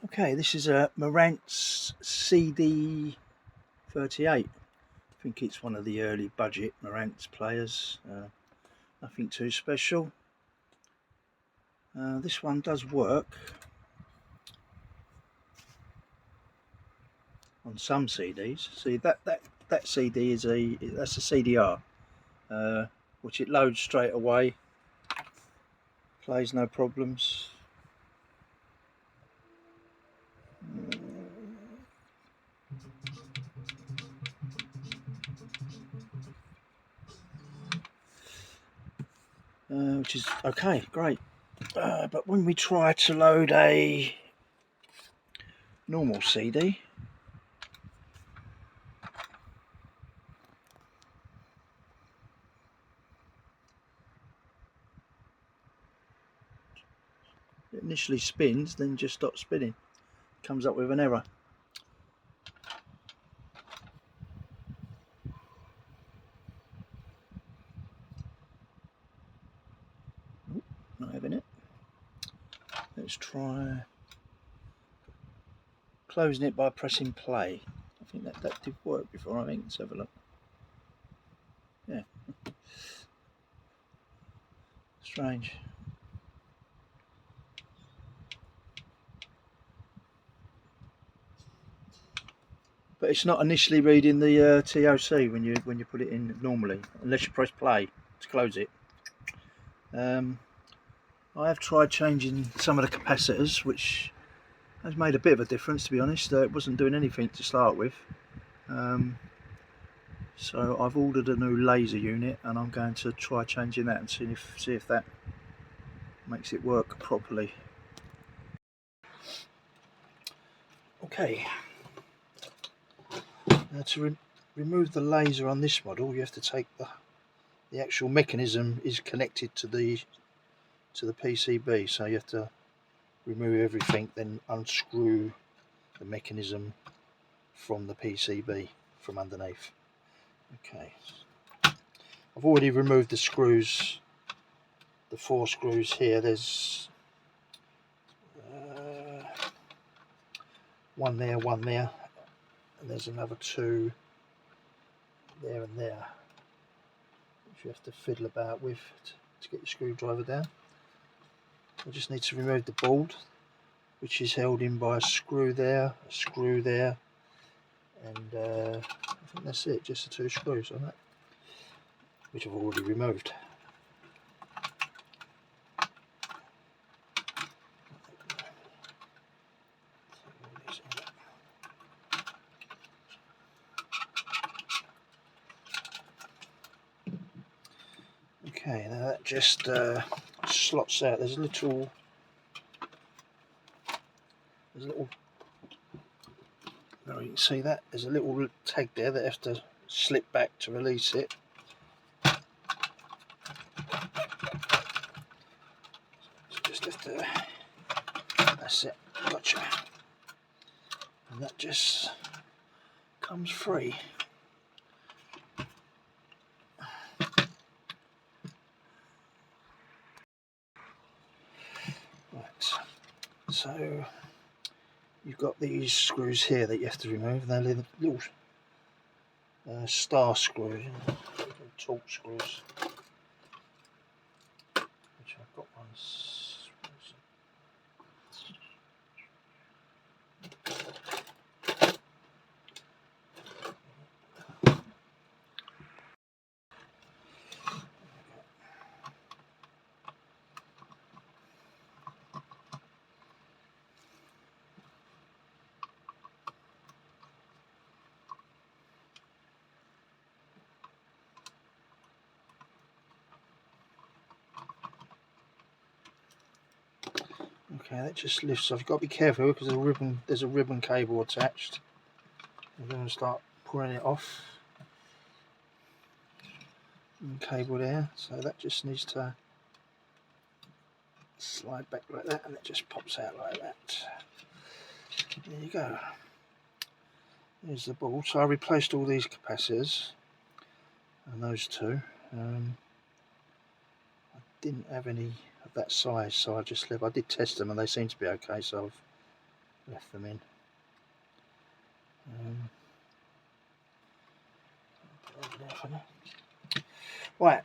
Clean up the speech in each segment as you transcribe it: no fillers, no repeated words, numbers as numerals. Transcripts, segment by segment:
Okay, this is a Marantz CD38. I think it's one of the early budget Marantz players. Nothing too special. This one does work on some CDs. See that CD is that's a CDR, which it loads straight away, plays no problems. Which is okay, great. But when we try to load a normal CD, it initially spins, then just stops spinning. Comes up with an error. Not having it. Let's try closing it by pressing play. I think that did work before. I think let's have a look. Yeah. Strange. But it's not initially reading the TOC when you put it in normally, unless you press play to close it. I have tried changing some of the capacitors, which has made a bit of a difference, to be honest. It wasn't doing anything to start with. So I've ordered a new laser unit, and I'm going to try changing that and see if that makes it work properly. Okay. Now to remove the laser on this model, you have to take the actual mechanism is connected to the PCB, so you have to remove everything, then unscrew the mechanism from the PCB from underneath. Okay, I've already removed the screws, the 4 screws here. There's one there, and there's another 2 there and there, which you have to fiddle about with to get your screwdriver down. I just need to remove the board, which is held in by a screw there, and I think that's it, just the 2 screws on that, which I've already removed. Okay, now that just slots out. There's a little, oh, you can see that there's a little tag there that has to slip back to release it. So just have to, that's it, gotcha. And that just comes free. Right, so you've got these screws here that you have to remove. They're little star screws, torque screws, which I've got ones. Okay, that just lifts off. You've got to be careful because there's a ribbon cable attached. I'm going to start pulling it off. Cable there, so that just needs to slide back like that, and it just pops out like that. There you go. There's the ball. So I replaced all these capacitors and those 2. I didn't have any of that size, so I just left. I did test them and they seem to be okay, so I've left them in. Put over there for now. Right.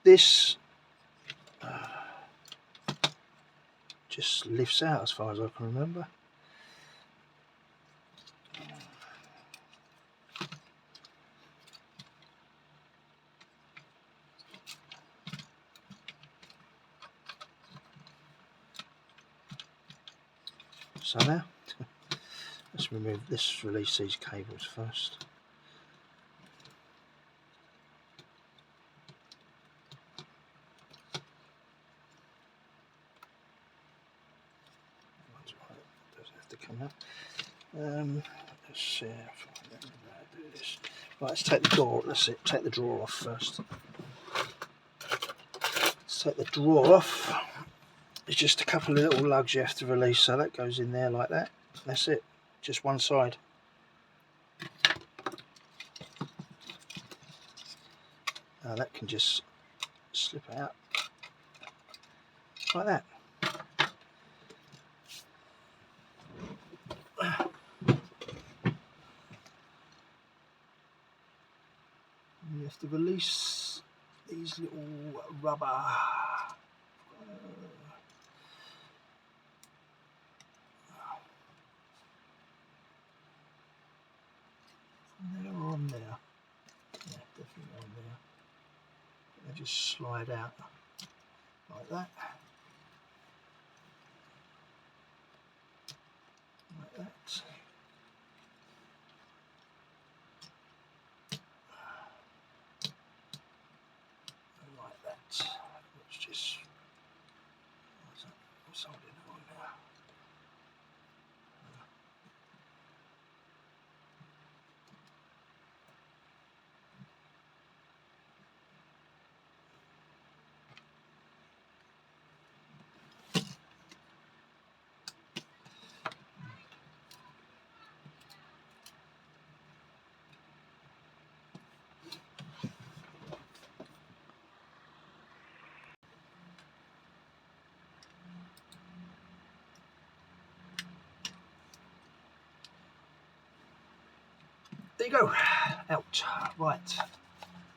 This just lifts out as far as I can remember. So now, let's release these cables first. Does have to come out. Let's see if I can do this. Right, let's take the door. That's it. Take the drawer off first. Let's take the drawer off. It's just a couple of little lugs you have to release, so that goes in there like that. That's it. Just one side. Now that can just slip out like that. You have to release these little rubber there or on there. Yeah, definitely on there. They just slide out like that. Like that. And like that. Let's just what's holding it on now? There you go. Out. Right.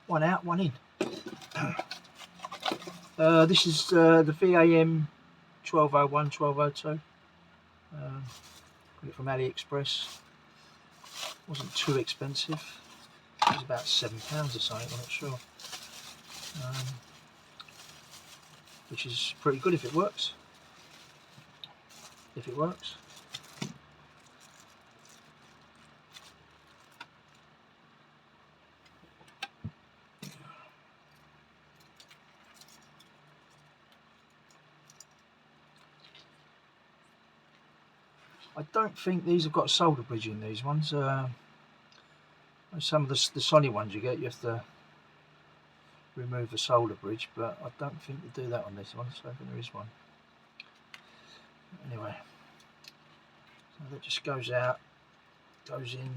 One out, one in. This is the VAM 1201, 1202. Got it from AliExpress. Wasn't too expensive. It was about £7 or something, I'm not sure. Which is pretty good if it works. If it works. I don't think these have got a solder bridge in these ones. Some of the Sony ones you get, you have to remove the solder bridge, but I don't think they do that on this one, so I think there is one. Anyway, so that just goes out, goes in.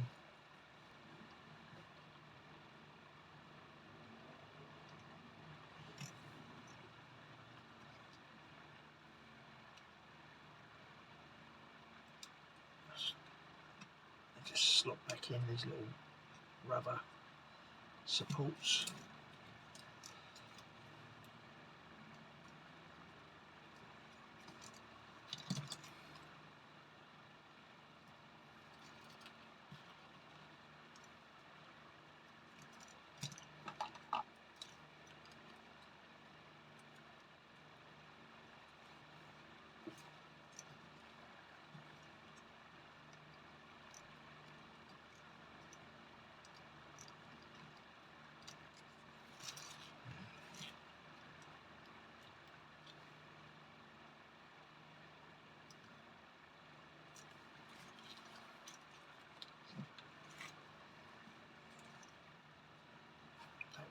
They just slot back in these little rubber supports.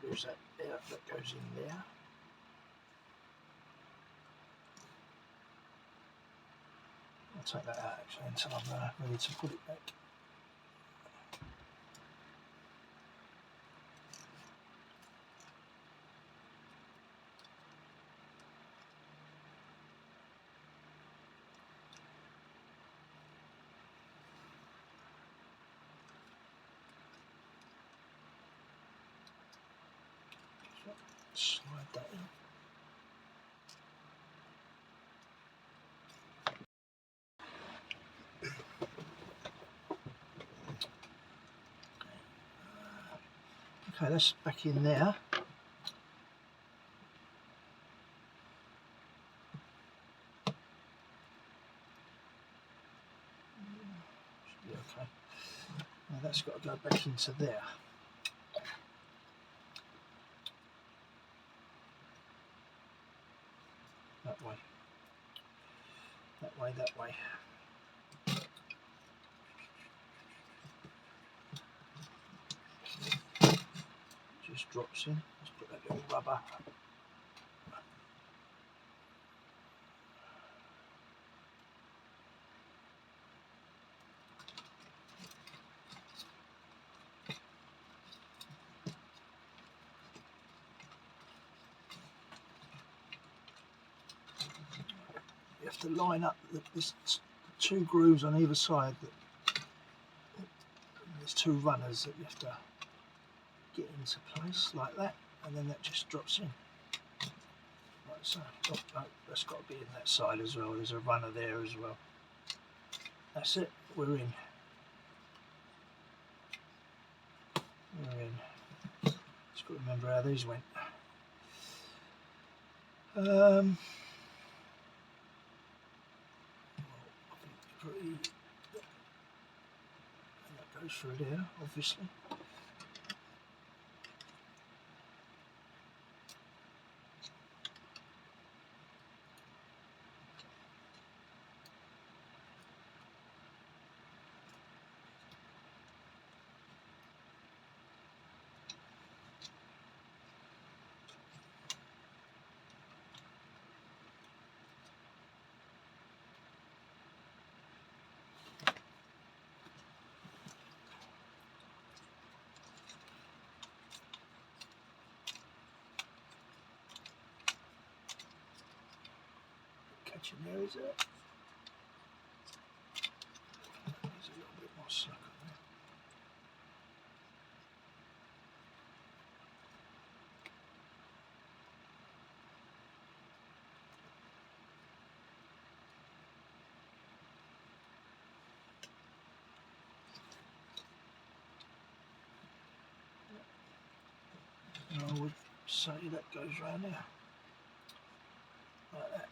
There's that there, that goes in there. I'll take that out actually until I'm ready to put it back. Okay, that's back in there. Should be okay. Now that's got to go back into there. That way. That way, that way. Just drops in. Let's put that little rubber. You have to line up this 2 grooves on either side. There's 2 runners that you have to get into place like that, and then that just drops in. Like so. Oh, no, that's got to be in that side as well. There's a runner there as well. That's it. We're in. We're in. Just got to remember how these went. I think pretty. And that goes through there, obviously. Catching there, is it? There's a little bit more slack on there. And I would say that goes round there. Like that.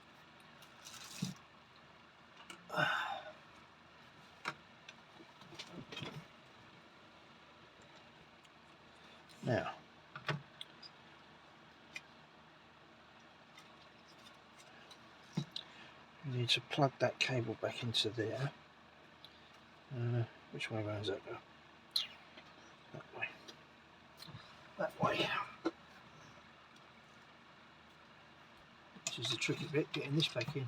Now, you need to plug that cable back into there. Which way round does that go? That way. That way. This is the tricky bit, getting this back in.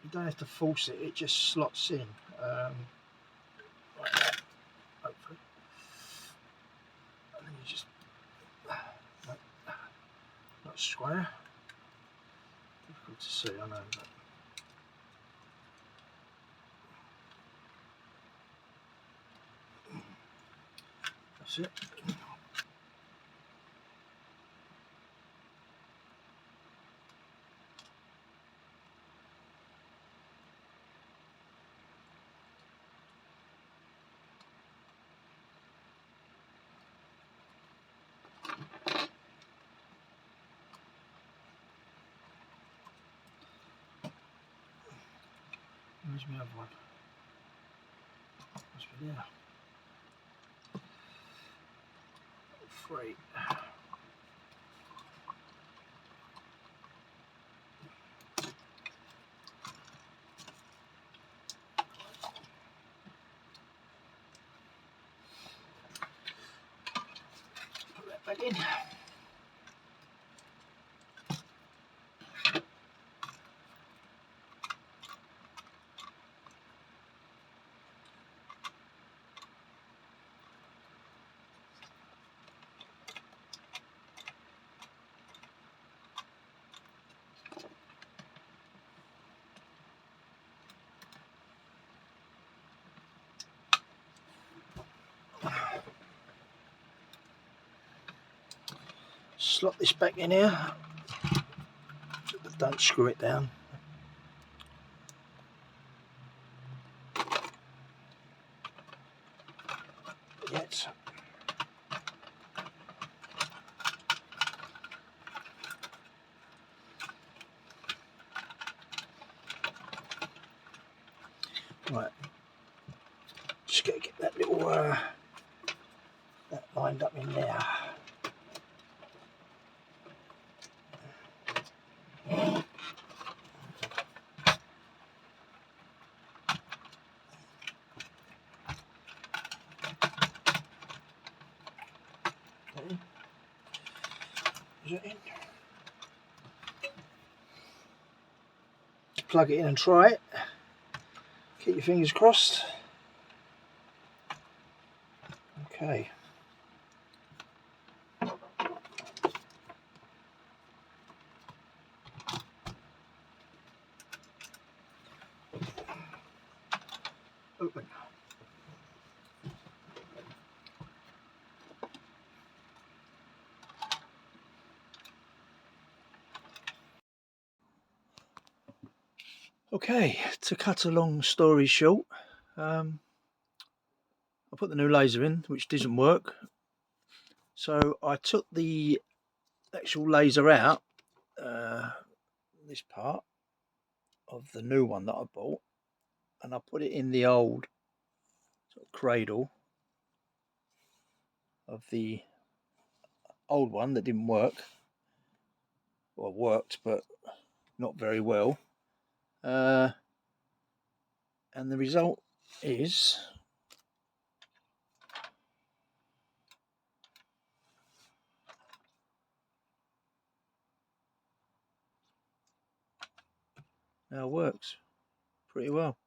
You don't have to force it, it just slots in. Like that, hopefully. And then you just, not square. Difficult to see, I know. But that's it. Where's my other one? Must be there. 3. Put that back in. slot this back in here, but don't screw it down. Yet. Right, just got to get that little that lined up in there. Is it in? Plug it in and try it. Keep your fingers crossed. Okay. Open. Okay, to cut a long story short, I put the new laser in, which didn't work. So I took the actual laser out, this part of the new one that I bought, and I put it in the old sort of cradle of the old one that didn't work. Well, worked, but not very well. And the result is now works pretty well.